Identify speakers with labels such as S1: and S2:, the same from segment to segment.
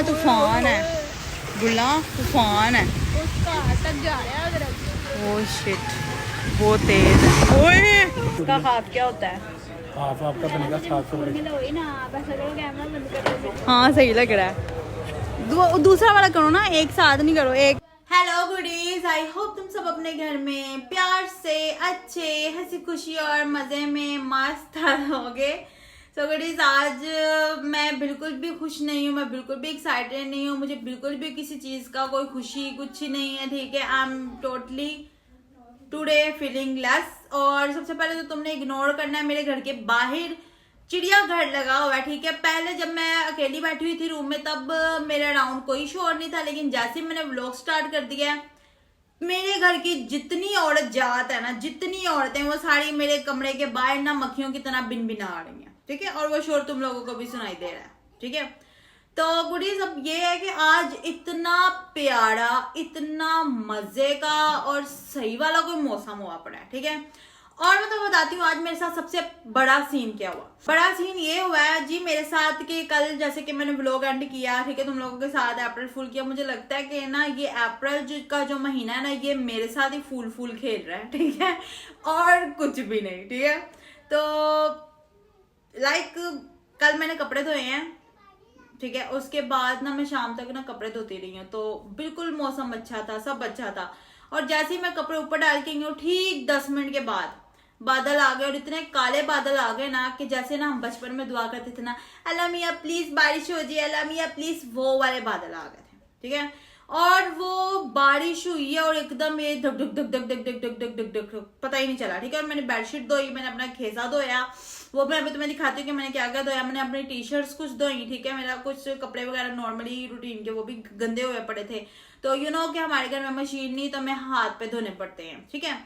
S1: है तूफान है, बुला तूफान है।
S2: उसका अटक जा रहा है अगर
S1: ओह शिट, बहुत तेज है। ओए उसका हाफ क्या होता है?
S3: हाफ आपका बनेगा 700
S2: वही ना, बस अगर कैमरा बंद कर दो।
S1: हाँ सही लग रहा है। दूसरा वाला करो ना, एक साथ नहीं करो। एक हेलो गुडीज, आई होप तुम सब अपने घर में प्यार से अच्छे हंसी खुशी और मजे में मस्त होगे। सो गुडीज, आज मैं बिल्कुल भी खुश नहीं हूँ, मैं बिल्कुल भी एक्साइटेड नहीं हूँ, मुझे बिल्कुल भी किसी चीज का कोई खुशी कुछ नहीं है। ठीक है, I am totally today feeling less. और सबसे पहले तो तुमने इग्नोर करना है, मेरे घर के बाहर चिड़ियाघर लगा हुआ है। ठीक है, पहले जब मैं अकेली बैठी हुई थी रूम में तब मेरे अराउंड कोई शोर नहीं था, लेकिन जैसे मैंने व्लॉग स्टार्ट कर दिया है, मेरे घर की जितनी औरत जात है ना, जितनी औरतें, वो सारी मेरे कमरे के बाहर ना मक्खियों की तरह बिन बिना आ रही हैं। ठीक है, और वो शोर तुम लोगों को भी सुनाई दे रहा है। ठीक है, तो गुडीज अब ये है कि आज इतना प्यारा, इतना मजे का और सही वाला कोई मौसम हुआ पड़ा है। ठीक है, और मैं तो बताती हूँ आज मेरे साथ सबसे बड़ा सीन क्या हुआ। बड़ा सीन ये हुआ है जी मेरे साथ कि कल जैसे कि मैंने व्लॉग एंड किया, ठीक है, तुम लोगों के साथ अप्रैल फूल किया। मुझे लगता है कि ना ये अप्रैल का जो महीना है ना, ये मेरे साथ ही फूल खेल रहा है। ठीक है, और कुछ भी नहीं। ठीक है, तो लाइक कल मैंने कपड़े धोए हैं। ठीक है, उसके बाद ना मैं शाम तक ना कपड़े धोती रही हूँ, तो बिल्कुल मौसम अच्छा था, सब अच्छा था। और जैसे ही मैं कपड़े ऊपर डाल के गई हूँ, ठीक 10 मिनट के बाद बादल आ गए, और इतने काले बादल आ गए ना कि जैसे ना हम बचपन में दुआ करते थे ना, अल्लाह मियाँ प्लीज बारिश हो जाए, अल्लाह मियाँ प्लीज, वो वाले बादल आ गए थे। ठीक है, और वो बारिश हुई है और एकदम ये धक धक धक धक धक धक धक धक धक धक पता ही नहीं चला। ठीक है, और मैंने बेडशीट धोई, मैंने अपना खेसा धोया, वो मैं अभी तुम्हें दिखाती हूँ कि मैंने क्या क्या धोया। मैंने अपनी टी शर्ट्स कुछ धोई। ठीक है, मेरा कुछ कपड़े वगैरह नॉर्मली रूटीन के वो भी गंदे हुए पड़े थे, तो यू नो कि हमारे घर में मशीन नहीं, तो मैं हाथ पे धोने पड़ते हैं। ठीक है,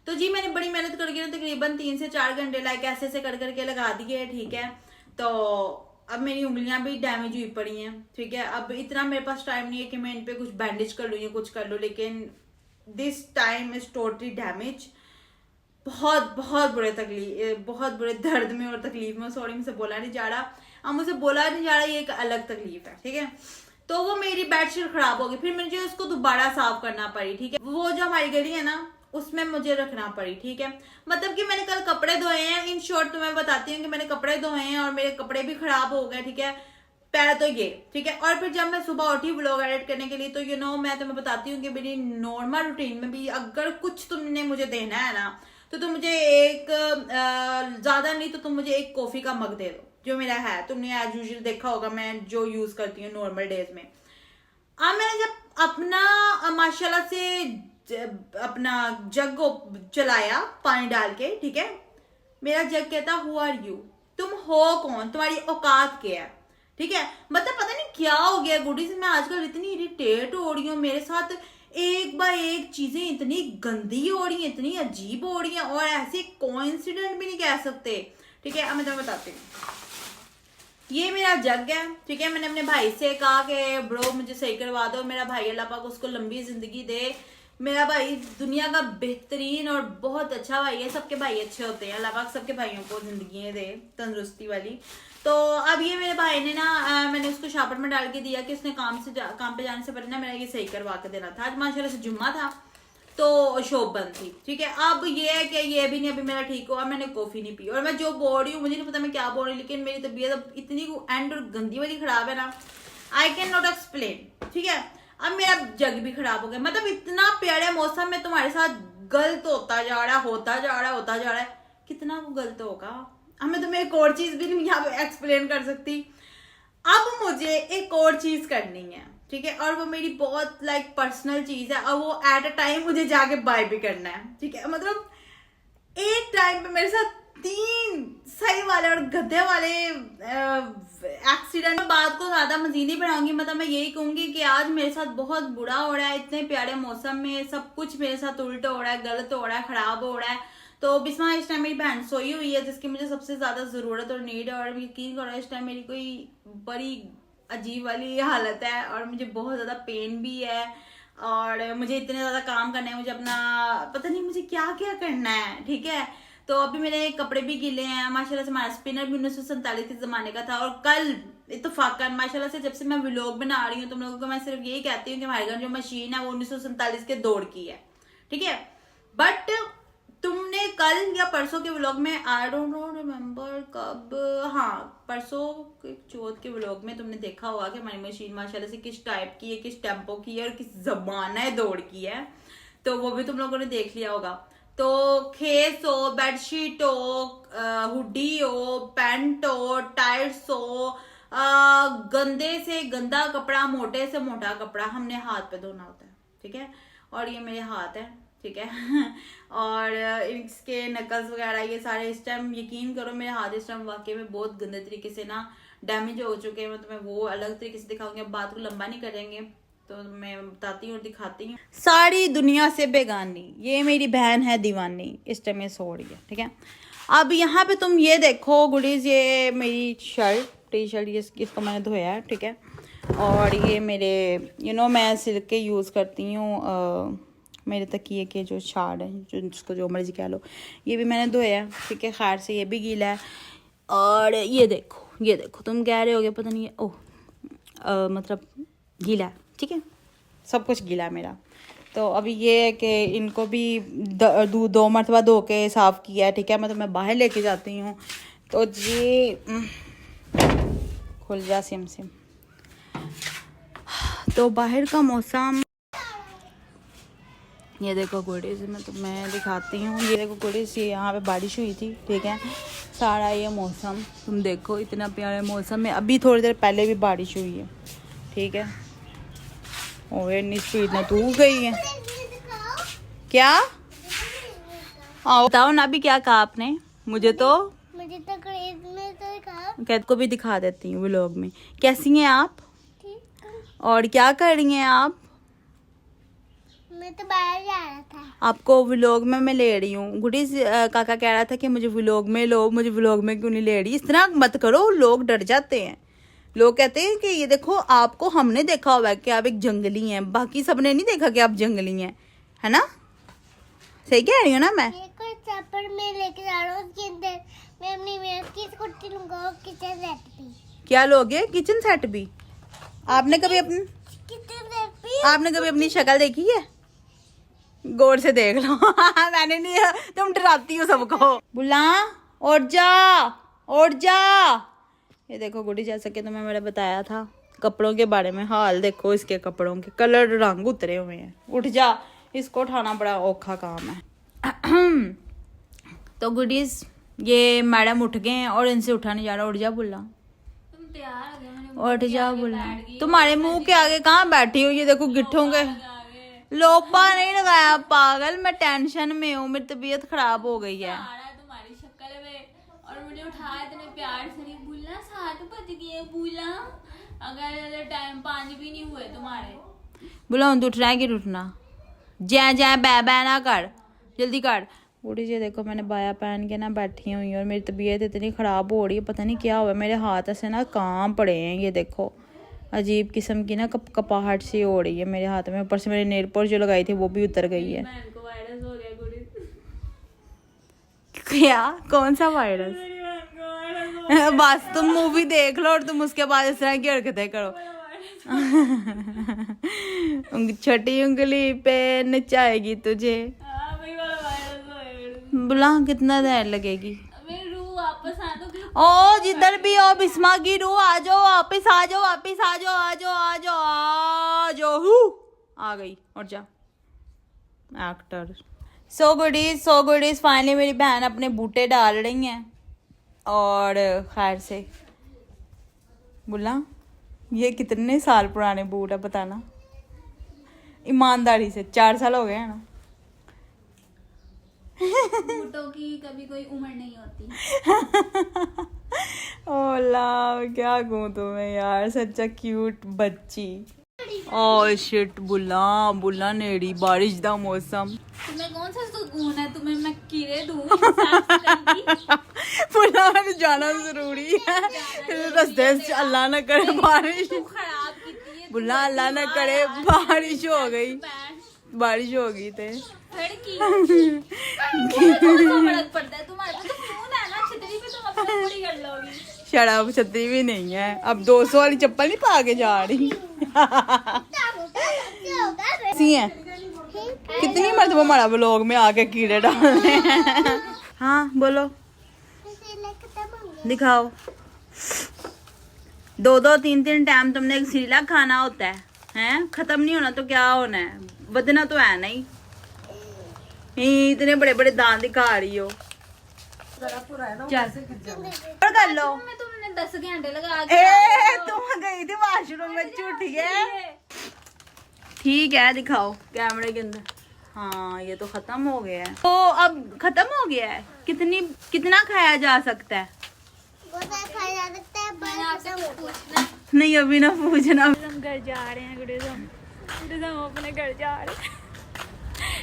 S1: तो जी मैंने बड़ी मेहनत करके ना तकरीबन 3 से 4 घंटे लाइक ऐसे कर करके लगा दिए। ठीक है, तो अब मेरी उंगलियां भी डैमेज हुई पड़ी हैं। ठीक है, अब इतना मेरे पास टाइम नहीं है कि मैं इन पे कुछ बैंडेज कर लूँ या कुछ कर लूँ, लेकिन this time is totally damage. बहुत बहुत बुरे तकलीफ, बहुत बुरे दर्द में और तकलीफ में, सॉरी मुझसे बोला नहीं जा रहा, अब मुझसे बोला नहीं जा रहा, ये एक अलग तकलीफ है। ठीक है, तो वो मेरी बेडशीट खराब हो गई, फिर मुझे उसको दोबारा साफ करना पड़ी। ठीक है, वो जो हमारी गली है ना उसमें मुझे रखना पड़ी। ठीक है, मतलब कि मैंने कल कपड़े धोए हैं, इन शॉर्ट तो मैं बताती हूँ कि मैंने कपड़े धोए हैं और मेरे कपड़े भी खराब हो गए। ठीक है, पहले तो ये, ठीक है, और फिर जब मैं सुबह उठी व्लॉग एडिट करने के लिए, तो यू नो मैं तुम्हें बताती हूँ कि मेरी नॉर्मल रूटीन में भी अगर कुछ तुमने मुझे देना है ना, तो तुम मुझे एक ज्यादा नहीं तो तुम मुझे एक कॉफी का मग दे दो, जो मेरा है, तुमने एज यूजुअल देखा होगा मैं जो यूज करती हूँ नॉर्मल डेज में। अब मैंने जब अपना माशाल्लाह से अपना जग को चलाया पानी डाल के, ठीक है, मेरा जग कहता हु आर यू, तुम हो कौन, तुम्हारी औकात क्या है। ठीक है, मतलब पता नहीं क्या हो गया गुडीज, मैं आजकल इतनी इरिटेट हो रही हूँ, मेरे साथ एक बाय एक चीजें इतनी गंदी हो रही हैं, इतनी अजीब हो रही हैं, और ऐसे कोइंसिडेंट भी नहीं कह सकते। ठीक है, अब मैं तुम्हें बताती हूँ, ये मेरा जग है। ठीक है, मैंने अपने भाई से कहा कि ब्रो मुझे सही करवा दो, मेरा भाई अल्लाह पाक उसको लंबी जिंदगी दे, मेरा भाई दुनिया का बेहतरीन और बहुत अच्छा भाई है, सबके भाई अच्छे होते हैं, अल्लाह पाक सबके भाइयों को जिंदगी दे तंदुरुस्ती वाली। तो अब ये मेरे भाई ने ना मैंने उसको शापर में डाल के दिया कि उसने काम पे जाने से पहले ना मेरा ये सही करवा के देना था। आज माशाल्लाह से जुम्मा था तो शॉप बंद थी। ठीक है, अब ये है कि ये भी नहीं अभी मेरा ठीक हुआ, मैंने कॉफी नहीं पी, और मैं जो बोल रही हूँ मुझे नहीं पता मैं क्या बोल रही हूँ, लेकिन मेरी तबीयत अब इतनी एंड और गंदी वाली खराब है ना, आई कैन नॉट एक्सप्लेन। ठीक है, अब मेरा जग भी खराब हो गया, मतलब इतना प्यारे मौसम में तुम्हारे साथ गलत होता जा रहा है, कितना वो गलत होगा। अब मैं तुम्हें एक और चीज भी नहीं यहाँ पे एक्सप्लेन कर सकती, अब मुझे एक और चीज करनी है। ठीक है, और वो मेरी बहुत लाइक पर्सनल चीज है, और वो एट अ टाइम मुझे जाके बाय भी करना है। ठीक है, मतलब एक टाइम पे मेरे साथ 3 सही वाले और गधे वाले एक्सीडेंट। बात को ज्यादा मजीद नहीं बढ़ाऊंगी, मतलब मैं यही कहूंगी कि आज मेरे साथ बहुत बुरा हो रहा है, इतने प्यारे मौसम में सब कुछ मेरे साथ उल्टा हो रहा है, गलत हो रहा है, खराब हो रहा है। तो बिस्मा इस टाइम मेरी बहन सोई हुई है जिसकी मुझे सबसे ज्यादा जरूरत और नीड है, और यकीन करो इस टाइम मेरी कोई बड़ी अजीब वाली हालत है, और मुझे बहुत ज्यादा पेन भी है, और मुझे इतने ज्यादा काम करना है, मुझे अपना पता नहीं मुझे क्या क्या करना है। ठीक है, तो अभी मेरे कपड़े भी गीले हैं माशाल्लाह से, हमारा स्पिनर भी 1947 के जमाने का था, और कल इत्तेफाकन माशाल्लाह से जब से मैं व्लॉग बना रही हूँ तुम लोगों को मैं सिर्फ यही कहती हूँ कि हमारे घर जो मशीन है वो 1947 के दौर की है, ठीक है। बट तुमने कल या परसों के व्लॉग में, आई डोंट नो रिमेम्बर कब, हाँ परसों चौथ के व्लॉग में तुमने देखा होगा कि हमारी मशीन माशाल्लाह से किस टाइप की है, किस टेम्पो की है और किस जमाना दौड़ की है, तो वो भी तुम लोगों ने देख लिया होगा। तो खेस हो, बेडशीट हो, हुडी हो, पैंट हो, टाइट्स हो, गंदे से गंदा कपड़ा, मोटे से मोटा कपड़ा हमने हाथ पे धोना होता है, ठीक है। और ये मेरे हाथ है, ठीक है। और इसके नकल्स वगैरह ये सारे इस टाइम यकीन करो मेरे हाथ इस टाइम वाकई में बहुत गंदे तरीके से ना डैमेज हो चुके हैं। मैं तुम्हें वो अलग तरीके से दिखाऊंगी, अब बात को लंबा नहीं करेंगे तो मैं बताती हूँ और दिखाती हूँ। सारी दुनिया से बेगानी ये मेरी बहन है दीवानी, इस टाइम ये सो रही है, ठीक है। अब यहाँ पे तुम ये देखो गुडीज, ये मेरी शर्ट टी शर्ट इसको मैंने धोया है, ठीक है। और ये मेरे मैं सिल्क के यूज़ करती हूँ मेरे तकिए के जो शार्ट है, जो जिसको जो मर्जी कह लो, ये भी मैंने धोया है, ठीक है। खैर से ये भी गीला है। और ये देखो तुम कह रहे होगे पता नहीं मतलब गीला है, ठीक है, सब कुछ गीला है मेरा। तो अभी ये है कि इनको भी 2 मरतबा धो के साफ़ किया है, ठीक है। मतलब मैं बाहर लेके जाती हूँ तो जी खुल जा सिम। तो बाहर का मौसम ये देखो गुडीज, मैं तुम्हें दिखाती हूँ। ये देखो गुडीज, ये यहाँ पे बारिश हुई थी, ठीक है। सारा ये मौसम तुम देखो, इतना प्यारा मौसम है। अभी थोड़ी देर पहले भी बारिश हुई है, ठीक है। और इतनी स्पीड में तू गई है क्या? आओ बताओ ना, अभी क्या कहा आपने? मुझे तो कैद को भी दिखा देती हूँ व्लॉग में। कैसी हैं आप और क्या कर रही हैं आप?
S2: मैं तो बाहर जा रहा था।
S1: आपको व्लॉग में मैं ले रही हूँ। गुडीज काका कह रहा था कि मुझे व्लॉग में लो, मुझे व्लॉग में क्यों नहीं ले रही? इस तरह मत करो, लोग डर जाते हैं। लोग कहते हैं कि ये देखो आपको हमने देखा हुआ है कि आप एक जंगली हैं, बाकी सबने नहीं देखा कि आप जंगली हैं, है ना? सही कह रही हूँ ना मैं?
S2: मैं लेके जा रहा हूँ मैं अपनी की स्कूटी लूंगा, किचन सेट भी।
S1: क्या लोगे? किचन सेट भी? आपने कभी अपनी शक्ल देखी है? गौर से देख लो। मैंने नहीं, तुम डराती हो सबको। बुला उठ जा। ये देखो गुडी, जैसा कि तुम्हें मैंने बताया था कपड़ों के बारे में, हाल देखो इसके कपड़ों के, कलर रंग उतरे हुए हैं। उठ जा, इसको उठाना बड़ा औखा काम है। तो गुडीज ये मैडम उठ गए हैं और इनसे उठा नहीं जा रहा। उठ जा बुला,
S2: तुम तैयार हो गए?
S1: उठ जा बुला। तुम्हारे मुंह के आगे कहाँ बैठी हो? ये देखो गिट्ठों के लोपा नहीं लगाया पागल, मैं टेंशन में हूँ, मेरी तबीयत खराब हो गई है।
S2: तुम्हारी शक्ल में और मुझे उठाया इतने प्यार से। नहीं बुला, 7 बज गए बुला, अगर टाइम 5 भी नहीं हुए तुम्हारे।
S1: बुला उठ रहा है कि उठना? जय बै ना कर, जल्दी कर। बूढ़ी जी देखो मैंने बाया पहन के ना बैठी हुई और मेरी तबीयत इतनी ख़राब हो रही है, पता नहीं क्या हुआ, मेरे हाथ से ना काम पड़े हैं। ये देखो अजीब किस्म की ना कपाहट सी हो रही है मेरे हाथ में। ऊपर से मेरे नेल पॉलिश जो लगाई थी वो भी उतर गई है।
S2: को वायरस हो गया गुडी।
S1: क्या? कौन सा वायरस? बस तुम मूवी देख लो और तुम उसके बाद इस तरह की हरकतें करो। छोटी उंगली पे नचाएगी तुझे। बुला कितना देर लगेगी?
S2: वापस आ दो।
S1: ओ जिधर भी हो बिस्मा की रू, आ जाओ वापस, आ जाओ। आ गई और जा एक्टर। सो गुडीज फाइनली मेरी बहन अपने बूटे डाल रही हैं। और खैर से बुला, ये कितने साल पुराने बूट है बताना ईमानदारी से? 4 साल हो गए हैं ना।
S2: बूटों की कभी कोई उम्र नहीं होती।
S1: ओला क्या कहूँ तुम्हें यार, सच्चा क्यूट बच्ची। ओ शिट बुला नेड़ी बारिश दा मौसम।
S2: तुम्हें कौन सा सुकून है? तुम्हें मैं कीड़े दूँ?
S1: बुला मैंने जाना जरूरी है रास्ते से, अल्लाह ना करे बारिश।
S2: खराब की
S1: बुला अल्लाह ना करे बारिश हो गई थे।
S2: फर्क पड़ता है तुम्हारे तो फोन है ना, छतरी पे तुम अपना पूरी कर लोगी।
S1: शराब छतरी भी नहीं है। अब 200 वाली चप्पल नहीं पा के जा रही। सी है कितनी मर्तबा हमारा ब्लॉग में आके कीड़े डालने हैं। हाँ बोलो, दिखाओ। 2-2 3-3 टाइम तुमने एक सीला खाना होता है, हैं? खत्म नहीं होना तो क्या होना है, बदना तो है नहीं। इतने बड़े बड़े दांत दिखा रही हो। और कर लो।
S2: तुमने 10 घंटे लगा के
S1: तुम गई थी वॉशरूम में, झूठी है। ठीक है दिखाओ कैमरे के अंदर। हाँ ये तो खत्म हो गया है। तो अब खत्म हो गया है। कितना खाया जा सकता है? नहीं अभी ना पूछना।
S2: हम घर जा रहे हैं गुडीज, हम अपने घर जा रहे हैं।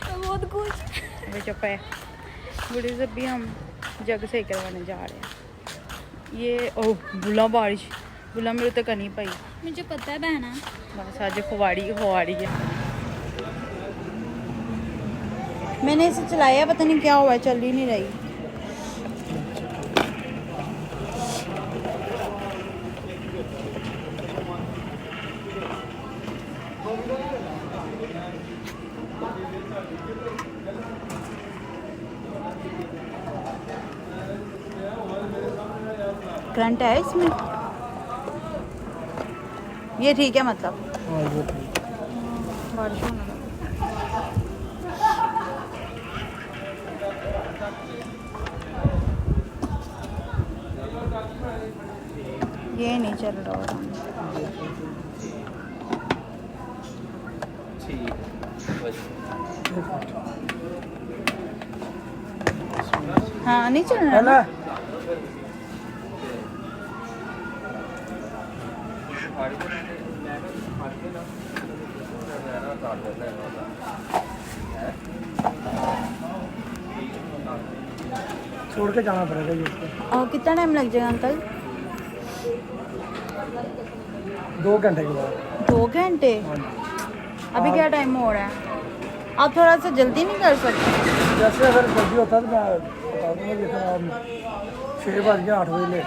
S2: तो बहुत कुछ
S1: अभी चुप है गुडीज। अभी हम जग सही करवाने जा रहे हैं। ये ओह बुला बारिश, बुला मेरे तक नहीं पाई।
S2: मुझे पता है बहना।
S1: बस आज खुवाड़ी है। मैंने इसे चलाया, पता नहीं क्या हुआ, चल ही नहीं रही। करंट है इसमें, ये ठीक है मतलब। बारिश होने लगी। ये नहीं चल रहा। हाँ नहीं चल रहा।
S3: छोड़ के जाना पड़ेगा ये उसको।
S1: और कितना टाइम लग जाएगा अंकल?
S3: 2 घंटे के बाद।
S1: 2 घंटे? अभी क्या टाइम हो रहा है? आप थोड़ा सा जल्दी नहीं कर सकते?
S3: जैसे अगर जल्दी होता तो मैं बता दूँगा, लेकिन आप 6 बज गया 8 बजे ले।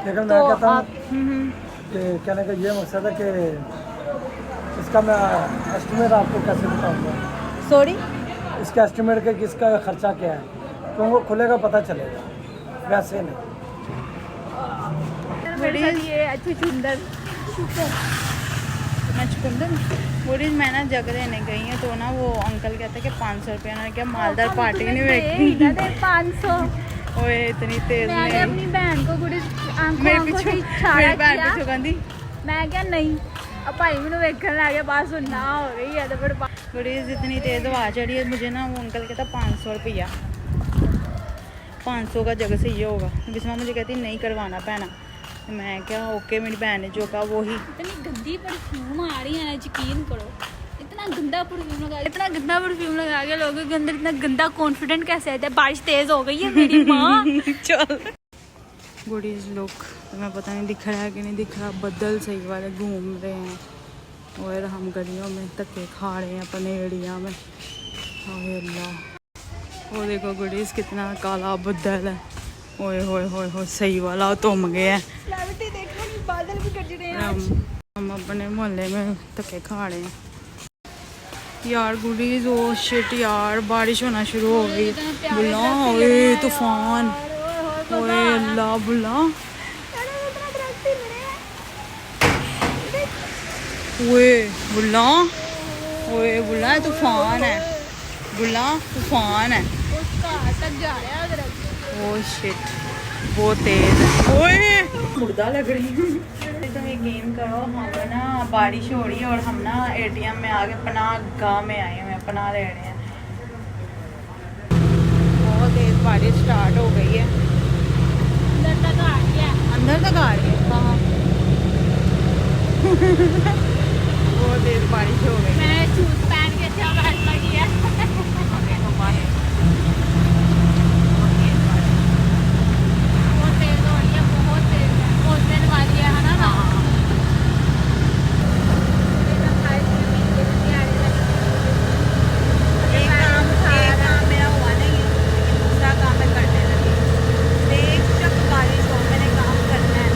S3: लेकिन मैं कहता हूँ कि कहने का ये मकसद है कि इसका मैं एस्टिमेट आपको कैसे बताऊँगा।
S1: सॉरी,
S3: इसका एस्टिमेट के किसका खर्चा क्या है, तो वो खुलेगा पता चलेगा, वैसे नहीं। मैं ना जग देने गई है तो ना वो अंकल कहते कि 500 रुपया। ना क्या मालदार पार्टी नहीं देखी।
S2: 500
S1: ओए इतनी तेज
S2: मैंने
S1: नहीं।
S2: अपनी बहन को गुड़ी
S1: मेरे पीछे मेरी बहन पीछे कहती
S2: मैं क्या नहीं। अब भाई मैंने वेखन लग गया, बात सुनना हो गई है तो फिर
S1: गुड़ीज इतनी तेज आवाज चढ़ी है मुझे ना। वो अंकल कहता 500 रुपया, 500 का जगह से ये होगा। बिस्मा मुझे कहती नहीं करवाना पैना। मैं क्या ओके, मेरी बहन ने जो कहा वो ही।
S2: इतनी गंदी परफ्यूम आ रही है ना, यकीन करो। इतना गंदा परफ्यूम लगा के लोगों के अंदर इतना गंदा कॉन्फिडेंट कैसे आता है? बारिश तेज हो गई है मेरी माँ।
S1: चल गुडीज लोग, तुम्हें पता नहीं दिख रहा है कि नहीं दिख रहा, बदल सही वाले घूम रहे हैं और हम गलियों में धक्के खा रहे हैं अपने एरिया में। ओए अल्लाह, वो देखो गुडीज कितना काला बदल है। ओए होए होए होए, सही वाला तुम गया है।
S2: बादल भी गरज रहे हैं।
S1: हम अपने मोहल्ले में धक्के खा रहे हैं यार। गुडीज ओ शिट यार, बारिश होना शुरू हो गई। बुला ओए तूफान, ओए अल्लाह बुला। ओए बुला, ओए बुला तूफान है, बुला तूफान है। ओ शिट बहुत तेज है। ओए मुर्दा लग रही है। तुम यकीन करो, हम ना बारिश हो रही है और हम ना एटीएम में आके पनाह गाँव में आए हुए हैं, पनाह ले रहे हैं। बहुत तेज बारिश स्टार्ट हो गई है।
S2: अंदर तक आ गया,
S1: अंदर तक आ रही है। कहाँ? बहुत तेज बारिश हो गई।
S2: मैंने शूज पहन के अच्छा फैसला किया। बहुत तेज हो रही है, बहुत तेज है। बहुत दिन वाली है ना ना।
S1: एक काम मेरा हुआ नहीं, दूसरा काम मैं करने लगी। देख जब बारिश हो मैंने काम करना है।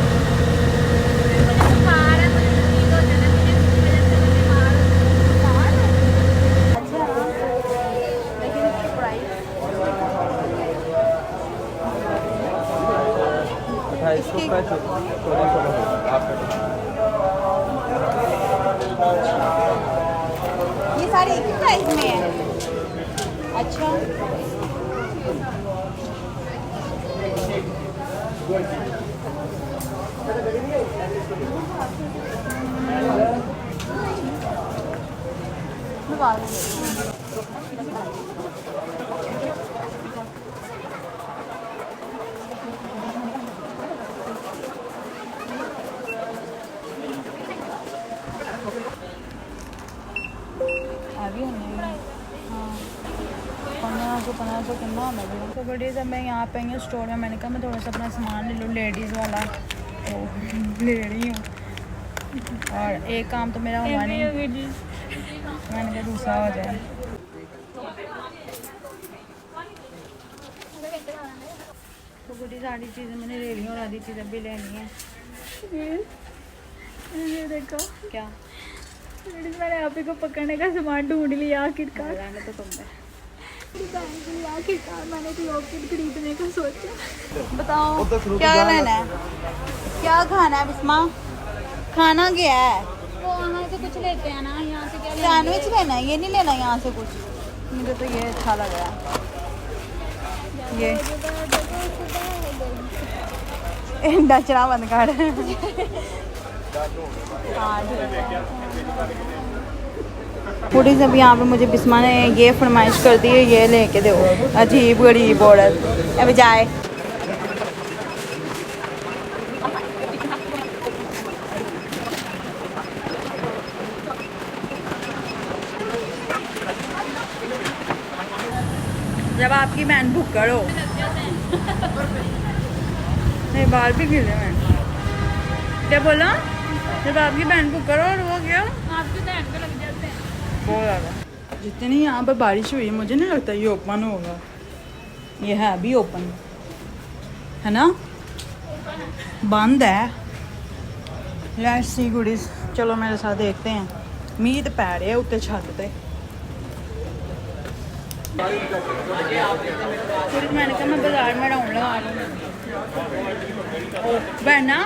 S1: ये सारे एक ही प्राइस में है? अच्छा, अभी हाँ 1500 कितना होना चाहिए। तो बड़ी जब मैं यहाँ पे आई हूँ स्टोर में, मैंने कहा मैं थोड़ा सा अपना सामान ले लूँ लेडीज़ वाला, तो ले रही हूँ। और एक काम तो मेरा हुआ नहीं, मैंने कहा दूसरा हो जाए। तो बड़ी सारी चीज़ें मैंने ले ली और आधी चीज़ें भी लेनी है।
S2: ये देखो
S1: क्या?
S2: मैंने आप ही को पकड़ने का सामान ढूंढ लिया आखिरकार।
S1: रहने तो तुम पे।
S2: आखिरकार मैंने भी ऑर्किड खरीदने का सोचा।
S1: बताओ क्या लेना है, क्या खाना है बिस्मा? खाना क्या है?
S2: वो वहाँ से कुछ लेते हैं ना, यहाँ से क्या
S1: सैंडविच लेना है, ये नहीं लेना यहाँ से कुछ। मुझे तो ये अच्छा लग रहा है, ये नचना बंद कर। हाँ फूडीज अभी यहाँ पे मुझे बिस्मा ने ये फरमाइश कर दी है, ये लेके दो। अजीब गरीब औरत अभी जाए। जब आपकी बहन भुक्कड़ हो। नहीं बाल भी गिरे हैं। क्या बोला? जब आपकी बहन भुक्कड़ हो और वो क्या?
S2: आपके बहन को लग जाते हैं
S1: बहुत ज़्यादा। जितनी यहाँ पर बारिश हुई है मुझे नहीं लगता ये ओपन होगा। ये है अभी ओपन है ना? बंद है। लेट्स सी गुडीज, चलो मेरे साथ देखते हैं। मींह तो पै रहे उत्ते छत पे। मैंने कहा मैं बाजार में राउंड लगा लूँ। बहना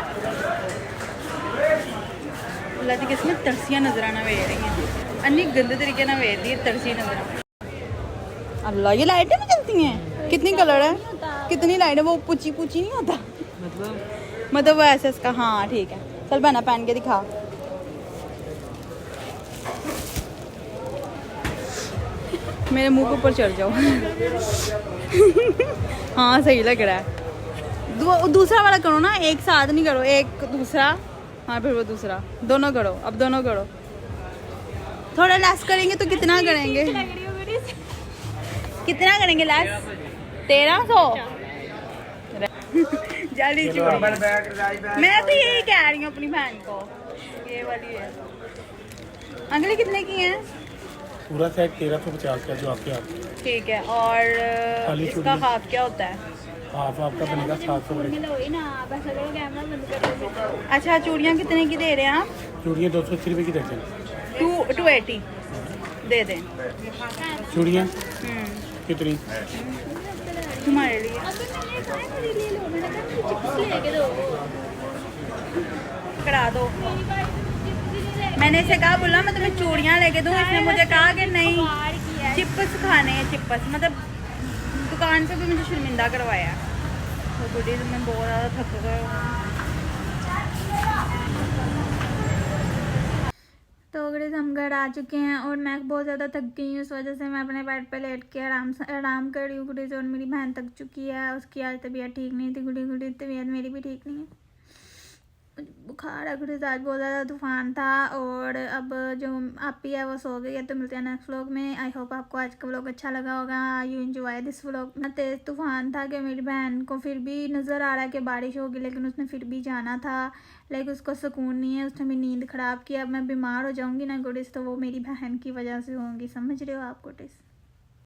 S1: अल्लाह की किस्मत तरसियाँ नजर आना वे रही हैं। अन्नी गंदे तरीके ना वे दी तरसी नजर आना। अल्लाह ये लाइटें भी जलती हैं? कितनी कलर है? कितनी लाइट है? वो पूची पूची नहीं होता मतलब वो ऐसे इसका। हाँ ठीक है, चल बहना पहन के दिखा। मेरे मुंह के ऊपर चढ़ जाओ। हाँ सही लग रहा है। दूसरा वाला करो ना, एक साथ नहीं करो, एक दूसरा, हाँ फिर वो दूसरा, दोनों करो। अब दोनों करो। थोड़ा लेस करेंगे तो कितना करेंगे? कितना करेंगे लेस? 1300। जल्दी चूड़ी। मैं तो यही कह रही हूँ अपनी बहन को, ये वाली है। अंकल कितने की है?
S3: पूरा सेट 1350 का जो आपके हाथ।
S1: ठीक है। और इसका हाफ क्या होता है?
S3: हाफ आपका बनेगा 700 रुपये।
S1: अच्छा चूड़ियाँ कितने की दे रहे हैं आप?
S3: चूड़ियाँ 280 रुपये की देते हैं।
S1: 280 दे दें।
S3: चूड़ियाँ कितनी?
S1: तुम्हारे लिए करा दो। मैंने इसे कहा बोला मैं तुम्हें चूड़ियाँ लेके दूँ, इसने मुझे कहा कि नहीं चिप्स खाने हैं। चिप्स मतलब दुकान पे भी मुझे शर्मिंदा करवाया। तो बुढ़ी मैं बहुत ज़्यादा थक गई हूँ।
S2: तो अगर हम घर आ चुके हैं और मैं बहुत ज़्यादा थक गई हूँ, इस वजह से मैं अपने बेड पे लेट के आराम कर रही हूँ गुडीज। और मेरी बहन थक चुकी है, उसकी आज तबीयत ठीक नहीं थी। गुडी तबीयत मेरी भी ठीक नहीं है, बुखार है गुडीज। आज बहुत ज़्यादा तूफान था। और अब जो आपी है वो सो गई है। तो मिलते हैं नेक्स्ट व्लॉग में। आई होप आपको आज का व्लॉग अच्छा लगा होगा। You enjoy this vlog. इतना तेज़ तूफान था कि मेरी बहन को फिर भी नज़र आ रहा है कि बारिश होगी, लेकिन उसने फिर भी जाना था। लेकिन उसको सुकून नहीं है, उसने भी नींद ख़राब की। अब मैं बीमार हो जाऊँगी ना गुडीज, तो वो मेरी बहन की वजह से होंगी। समझ रहे हो आप गुडीज?